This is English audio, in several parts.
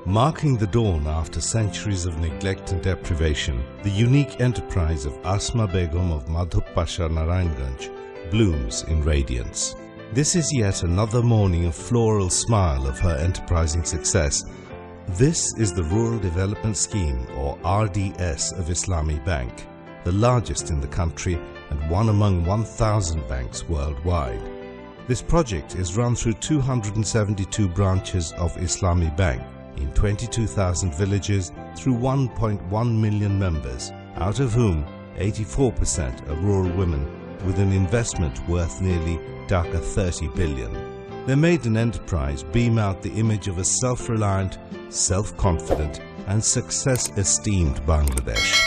Marking the dawn after centuries of neglect and deprivation, the unique enterprise of Asma Begum of Madhop Pasha Narayanganj blooms in radiance. This is yet another morning of floral smile of her enterprising success. This is the Rural Development Scheme, or RDS, of Islami Bank, the largest in the country and one among 1,000 banks worldwide. This project is run through 272 branches of Islami Bank in 22,000 villages through 1.1 million members, out of whom 84% are rural women, with an investment worth nearly Dhaka 30 billion. Their maiden enterprise beam out the image of a self-reliant, self-confident and success-esteemed Bangladesh.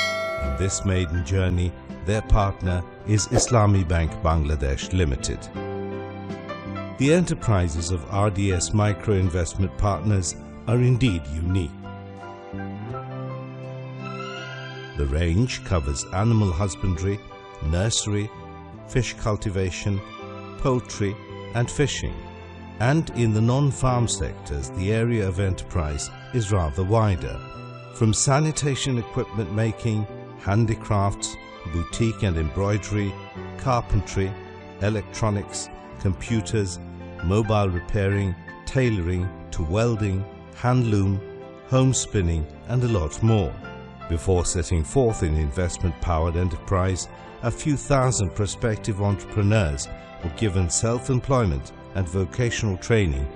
In this maiden journey, their partner is Islami Bank Bangladesh Limited. The enterprises of RDS micro-investment partners are indeed unique. The range covers animal husbandry, nursery, fish cultivation, poultry and fishing. And in the non-farm sectors, the area of enterprise is rather wider. From sanitation equipment making, handicrafts, boutique and embroidery, carpentry, electronics, computers, mobile repairing, tailoring to welding, handloom, home spinning and a lot more. Before setting forth in investment-powered enterprise, a few thousand prospective entrepreneurs were given self-employment and vocational training.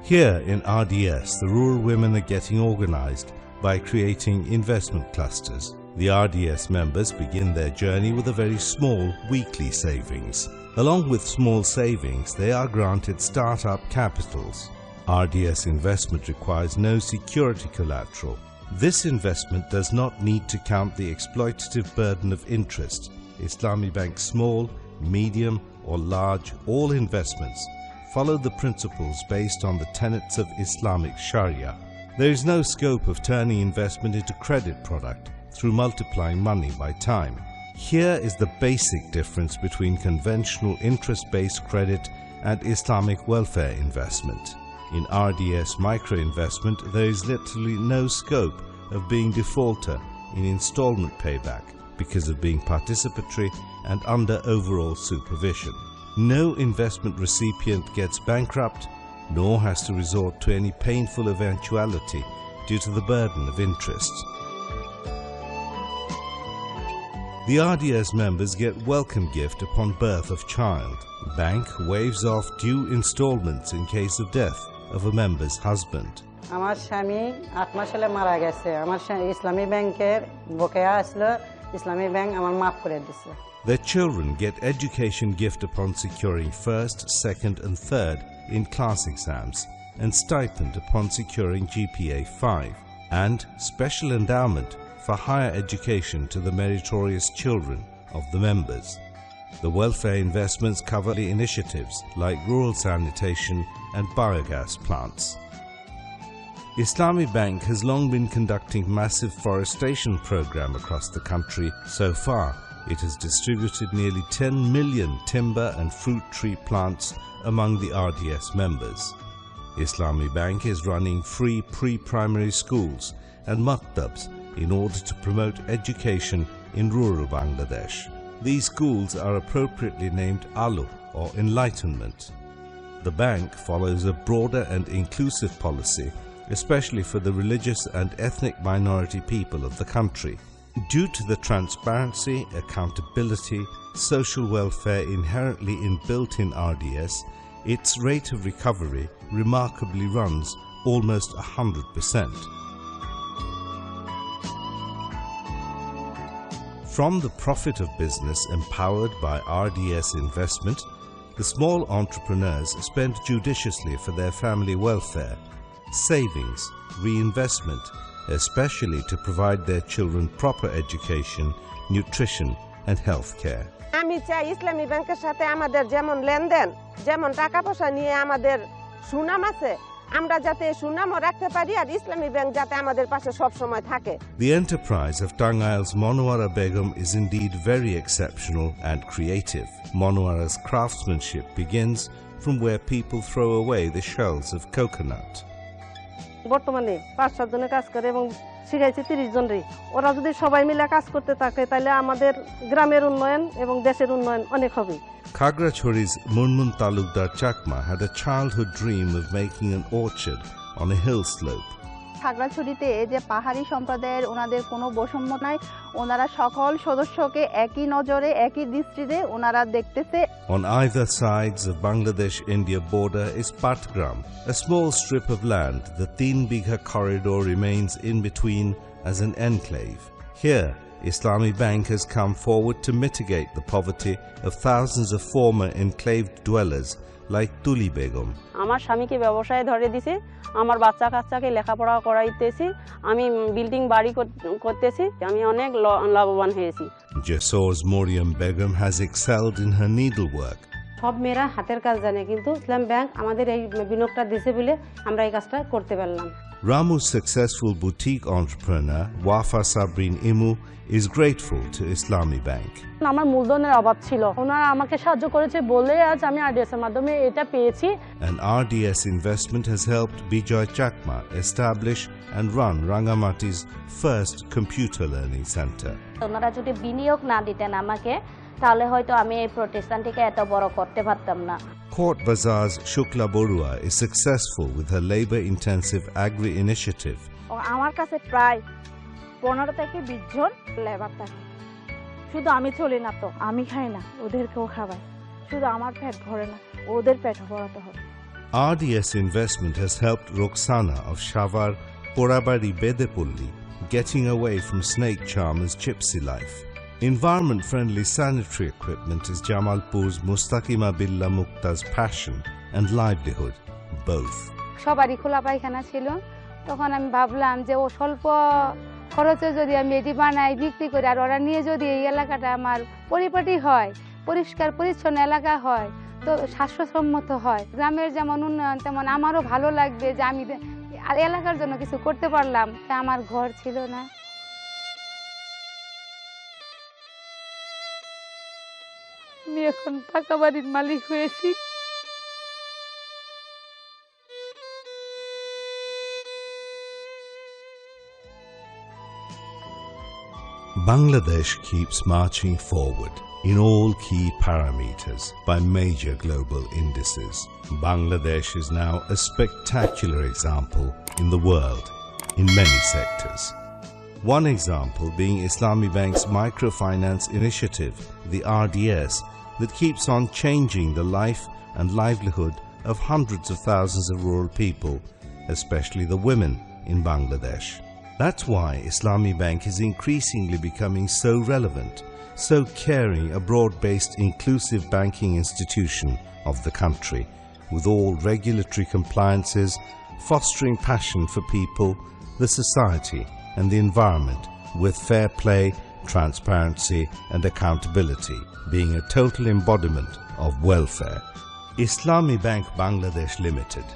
Here in RDS, the rural women are getting organized by creating investment clusters. The RDS members begin their journey with a very small weekly savings. Along with small savings, they are granted startup capitals. RDS investment requires no security collateral. This investment does not need to count the exploitative burden of interest. Islami Bank's small, medium or large, all investments follow the principles based on the tenets of Islamic Sharia. There is no scope of turning investment into credit product through multiplying money by time. Here is the basic difference between conventional interest-based credit and Islamic welfare investment. In RDS micro-investment, there is literally no scope of being defaulter in installment payback because of being participatory and under overall supervision. No investment recipient gets bankrupt, nor has to resort to any painful eventuality due to the burden of interest. The RDS members get welcome gift upon birth of child. Bank waives off due installments in case of death of a member's husband. আমার স্বামী 8 মাস হলে মারা গেছে। আমার ইসলামী ব্যাংকের বকেয়া আসলো, ইসলামী bank আমার মাফ করে দিয়েছে। Their children get education gift upon securing first, second and third in class exams, and stipend upon securing GPA 5, and special endowment for higher education to the meritorious children of the members. The welfare investments cover the initiatives like rural sanitation and biogas plants. Islami Bank has long been conducting massive forestation program across the country. So far, it has distributed nearly 10 million timber and fruit tree plants among the RDS members. Islami Bank is running free pre-primary schools and maktabs in order to promote education in rural Bangladesh. These schools are appropriately named Alu, or Enlightenment. The bank follows a broader and inclusive policy, especially for the religious and ethnic minority people of the country. Due to the transparency, accountability, social welfare inherently inbuilt in RDS, its rate of recovery remarkably runs almost 100%. From the profit of business empowered by RDS investment, the small entrepreneurs spend judiciously for their family welfare, savings, reinvestment, especially to provide their children proper education, nutrition and health care. আমি চাই ইসলামী ব্যাংকের সাথে আমাদের যেমন লেনদেন, যেমন টাকা পয়সা নিয়ে আমাদের সুনাম আছে, আমরা যাতে সুনামও রাখতে পারি আর ইসলামী ব্যাংক যাতে আমাদের পাশে সব সময় থাকে। The enterprise of Tangayal's Monowara Begum is indeed very exceptional and creative. Monowara's craftsmanship begins from where people throw away the shells of coconut. বর্তমানে 5-7 জনে কাজ করে এবং শিখাইছি 30 জনরে। ওরা যদি সবাই মিলে কাজ করতে থাকে তাহলে আমাদের গ্রামের উন্নয়ন এবং দেশের উন্নয়ন অনেক হবে। Khagrachhori's Munmun Talukdar Chakma had a childhood dream of making an orchard on a hill slope. খাগড়াছড়িতে যে পাহাড়ি সম্প্রদায়ের ওনাদের কোনো বৈষম্য নাই, ওনারা সকল সদস্যকে একই নজরে একই দৃষ্টিতে ওনারা দেখতেছে। On either sides of Bangladesh-India border is Patgram, a small strip of land. The 3 bigha corridor remains in between as an enclave. Here, Islami Bank has come forward to mitigate the poverty of thousands of former enclaved dwellers like Tuli Begum. আমার স্বামীকে ব্যবসায় ধরে দিছি, আমার বাচ্চা কাচ্চাকে লেখাপড়া করাইতেছি, আমি building বাড়ি করতেছি, আমি অনেক লাভবান হয়েছি। Jasor's Moriam Begum has excelled in her needlework. সব মেয়েরা হাতের কাজ জানে, কিন্তু ইসলাম ব্যাংক আমাদের এই বিনিয়োগটা দিয়েছে বলে আমরা এই কাজটা করতে পারলাম। Ramu's successful boutique entrepreneur, Wafa Sabrin Imu, is grateful to Islami Bank. আমার মূলধনের অভাব ছিল, ওনারা আমাকে সাহায্য করেছে বলে আজ আমি RDS এর মাধ্যমে এটা পেয়েছি। An RDS investment has helped Bijoy Chakma establish and run Rangamati's first computer learning center. ওনারা যদি বিনিয়োগ না দিতেন আমাকে, তাহলে হয়তো আমি এই প্রতিষ্ঠানটিকে এত বড় করতে পারতাম না। Court Bazaar's Shukla Borua is successful with her labor-intensive agri initiative. আমার কাছে প্রায় 15 থেকে 20 জন লেবার থাকে। শুধু আমি চলি না তো, আমি খাই না, ওদেরকেও খাওয়াই। শুধু আমার পেট ভরে না, ওদের পেট ভরাতে হবে। RDS investment has helped Roxana of Shavar Porabari Bedepulli getting away from snake charmer's gypsy life. Environment-friendly sanitary equipment is Jamalpur's Mustakima Billah Mukta's passion and livelihood, both. সবারই খোলা পায়খানা ছিল, তখন আমি ভাবলাম যে ও স্বল্প খরচে যদি আমি এটি বানাই বিক্রি করি আর ওরা নিয়ে যদি এই এলাকাটা আমার পরিপাটি হয়, পরিষ্কার পরিচ্ছন্ন এলাকা হয়, তো স্বাস্থ্যসম্মত হয়, গ্রামের যেমন উন্নয়ন তেমন আমারও ভালো লাগবে যে আমি আর এলাকার জন্য কিছু করতে পারলাম। তা আমার ঘর ছিল না, আমি এখন পাকা বাড়ির মালিক হয়েছি। Bangladesh keeps marching forward in all key parameters by major global indices. Bangladesh is now a spectacular example in the world in many sectors. One example being Islami Bank's microfinance initiative, the RDS, that keeps on changing the life and livelihood of hundreds of thousands of rural people, especially the women in Bangladesh. That's why Islami Bank is increasingly becoming so relevant, so caring, a broad-based inclusive banking institution of the country, with all regulatory compliances, fostering passion for people, the society and the environment, with fair play, transparency and accountability, being a total embodiment of welfare. Islami Bank Bangladesh Limited,